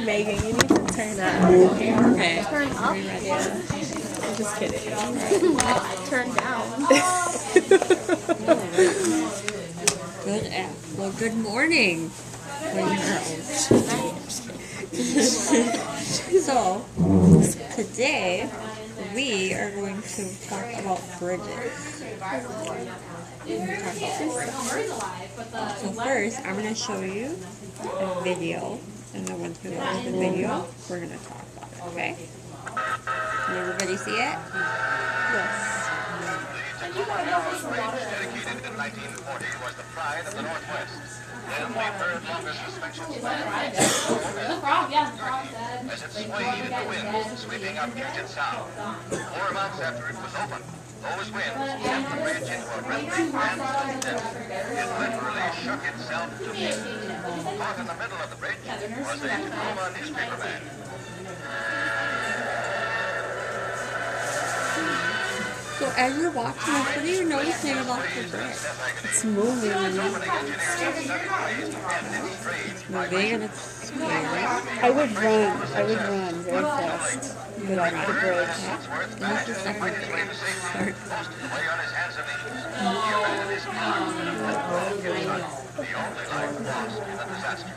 Megan, you need to turn up. Okay. Turn up? Yeah. I'm just kidding. Turn down. Well, good morning. So, today we are going to talk about bridges. So first, I'm going to show you a video, and then once we watch the video, we're going to talk about it, okay? Can everybody see it? Yes. Dedicated in 1940 was the pride of the Northwest. Then the third longest suspension span as it swayed in the wind, sweeping up Puget Sound. 4 months after it was open, those winds sent the bridge into a rendering and depth. It literally shook itself to pieces. Caught in the middle of the bridge was a Tacoma newspaperman. So as you're watching this, what are you noticing about the bridge? It's moving. It's moving and it's scary. I would run very fast. Get off the bridge. And this is the second part. Lay on his hands and knees. He abandoned his car and drove the only life lost in the disaster.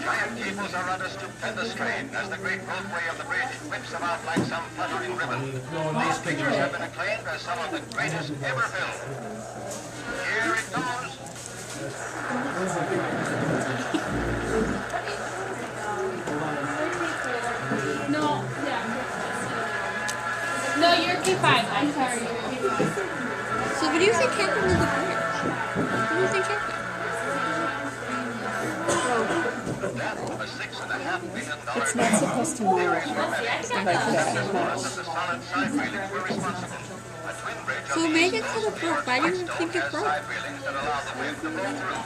Giant cables are under stupendous strain as the great roadway of the bridge whips them out like some fluttering ribbon. These pictures have been acclaimed as some of the greatest ever filmed. Here it goes. No, you're K5. I'm sorry, you're K5. So what do you think happened to the bridge? What do you think happened? The death of a $6.5 billion It's not supposed to move like that much. the solid side railings were responsible. A twin bridge So Megan said it broke. Why do you think it has broke? side railings that allow the wind to blow through.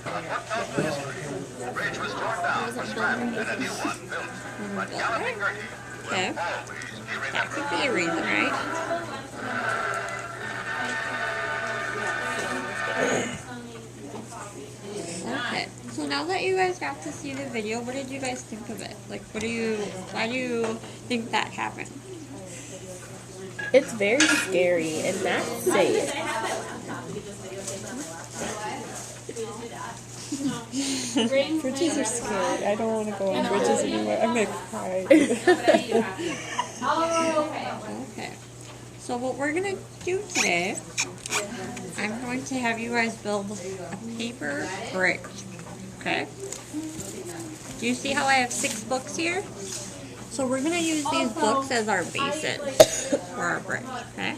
But what tells the history? The bridge was torn down for scrapping and a new one built. But Galloping Gertie Okay. will always be That remembered. could be a reason, right? Okay. So now that you guys got to see the video, what did you guys think of it? Like, why do you think that happened? It's very scary and not safe. Bridges are scary. I don't want to go on bridges anymore. I'm going to cry. Okay. So what we're gonna do today, I'm going to have you guys build a paper bridge. Okay? Do you see how I have 6 books here? So we're gonna use these books as our basis for our bridge, okay?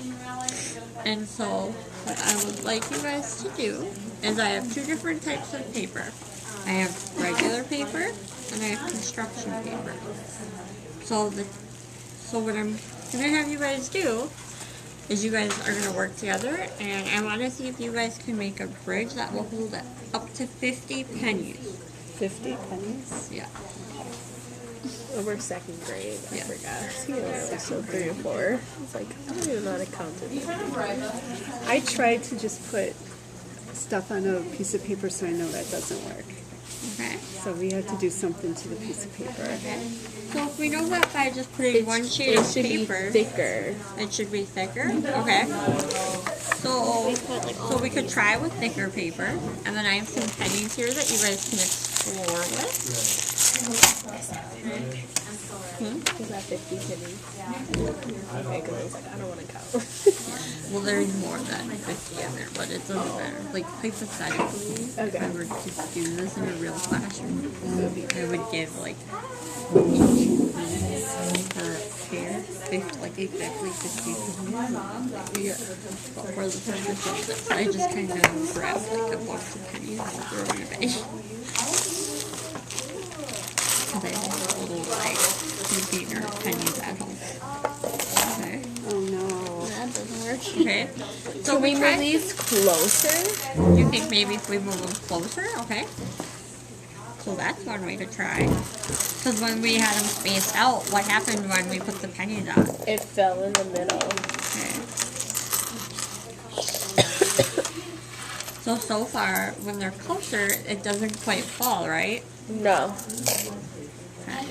And so what I would like you guys to do is I have 2 different types of paper. I have regular paper and I have construction paper. So what I'm gonna have you guys do is you guys are gonna work together, and I want to see if you guys can make a bridge that will hold up to 50 pennies. 50 pennies? Yeah. Oh, we're second grade. I Yeah. forgot. Yeah, I was so 3 or 4. It's like, I don't even know how to count it. I tried to just put stuff on a piece of paper so I know that doesn't work. Okay. So we had to do something to the piece of paper. So if we know that by just putting one sheet of paper, thicker. it should be thicker. Okay. So we could try with thicker paper, and then I have some pennies here that you guys can explore with. Is that 50 pennies? Okay, because I was like, I don't want to count. Well, there's more than 50 in there, but it doesn't matter. Like, hypothetically, if I were to do this in a real classroom, I would give, like, each per pair, like, exactly 50 pennies. Yeah. But for the purpose of this, I just kind of grabbed, like, a box of pennies and threw them away. Because I have a little, like, container of pennies at home. Okay. Oh no. That doesn't work. Okay. So Can we try move these closer? You think maybe if we move them closer? Okay. So that's one way to try. Because when we had them spaced out, what happened when we put the pennies on? It fell in the middle. Okay. So far, when they're closer, it doesn't quite fall, right? No, Okay.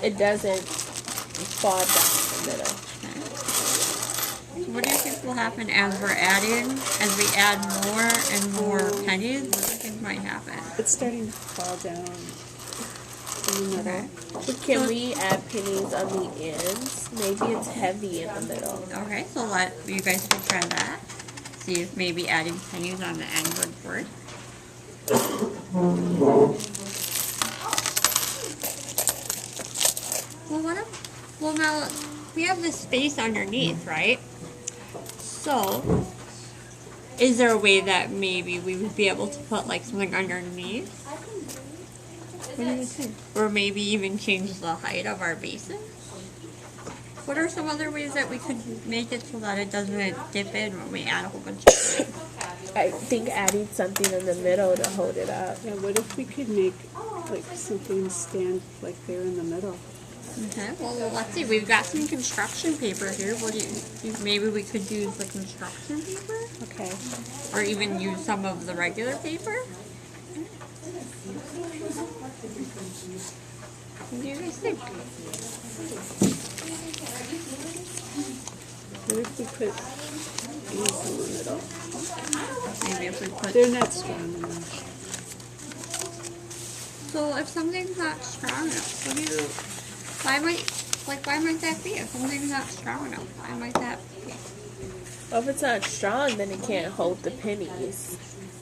it doesn't fall down the middle. So what do you think will happen as we add more and more pennies? What do you think might happen? It's starting to fall down in the middle. But can we add pennies on the ends? Maybe it's heavy in the middle. Okay, so you guys can try that. See if maybe adding pennies on the end would work. Well, now we have this space underneath, right? So, is there a way that maybe we would be able to put like something underneath? What do you think? Or maybe even change the height of our basin? What are some other ways that we could make it so that it doesn't dip in when we add a whole bunch of things? I think adding something in the middle to hold it up. Yeah, what if we could make like something stand like there in the middle? Okay, well, let's see. We've got some construction paper here. What do you think? Maybe we could use the construction paper? Okay. Or even use some of the regular paper? What do you guys think? What if we put these in the middle? Maybe if we put... They're not strong enough. So if something's not strong enough, why might that be? If something's not strong enough, why might that be? Well, if it's not strong, then it can't hold the pennies.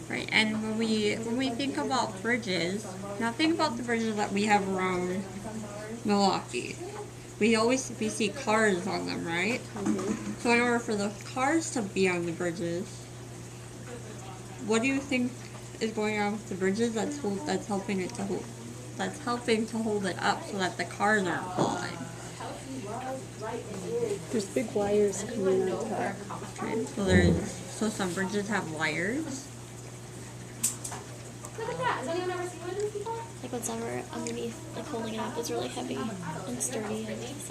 Right, and when we think about bridges, now think about the bridges that we have around Milwaukee. We see cars on them, right? Mm-hmm. So in order for the cars to be on the bridges, what do you think is going on with the bridges that's helping to hold it up so that the cars aren't falling? There's big wires coming on top. Okay, so some bridges have wires. Look at that. Has anyone ever seen one of these before? Like what's ever underneath, like holding it up, is really heavy and sturdy and nice.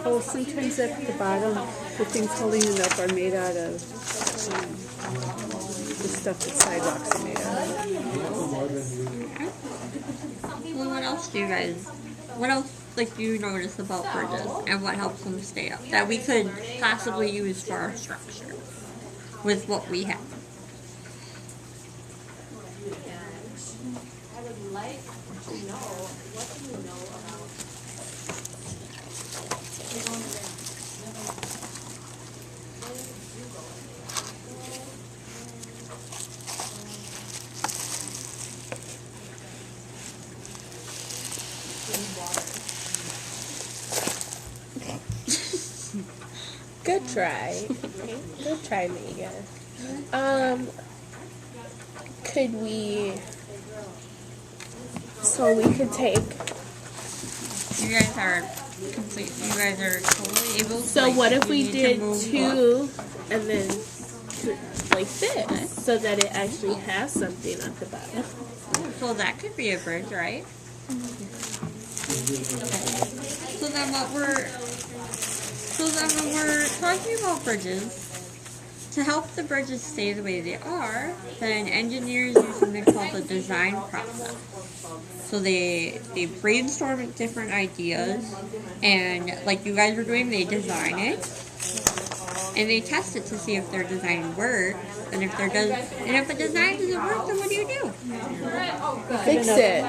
Oh, sometimes at the bottom, the things holding it up are made out of the stuff that sidewalks are made out of. Well, what else do you notice about bridges and what helps them stay up that we could possibly use for our structure with what we have? I would like to know, what do you know about Good try. Good try, Megan. Could we... So we could take... You guys are totally able to. So like, what if we need to did move two and then like this so that it actually has something at the bottom? up. So that could be a bridge, right? So then when we're talking about bridges, to help the bridges stay the way they are, then engineers use something called the design process. So they brainstorm different ideas, and like you guys were doing, they design it, and they test it to see if their design works. And if the design doesn't work, then what do you do? Fix it.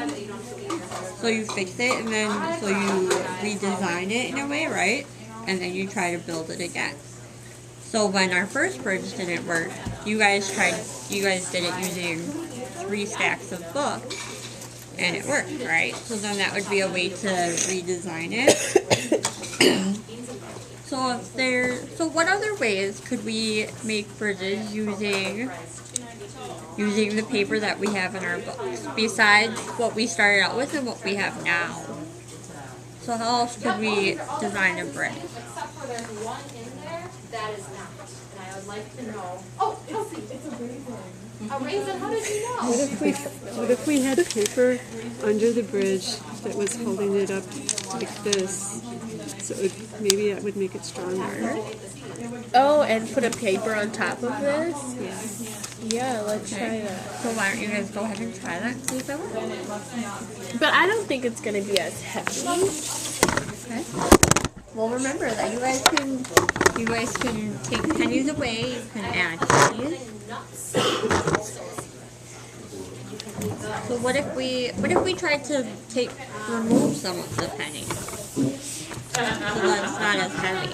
So you fix it, and then so you redesign it in a way, right? And then you try to build it again. So when our first bridge didn't work, you guys did it using 3 stacks of books, and it worked, right? So then that would be a way to redesign it. So what other ways could we make bridges using the paper that we have in our books, besides what we started out with and what we have now? So how else could we design a bridge? except for there's one in there that is not. And I would like to know. Oh, it's a raisin. A raisin? How did you know? What if we had paper under the bridge that was holding it up like this, So maybe that would make it stronger. Oh, and put a paper on top of this? Yeah. Yeah, let's try that. So why don't you guys go ahead and try that and see if it works? But I don't think it's gonna be as heavy. Okay. Well, remember that you guys can take pennies away. You can add pennies. So what if we tried to remove some of the pennies so that it's not as heavy?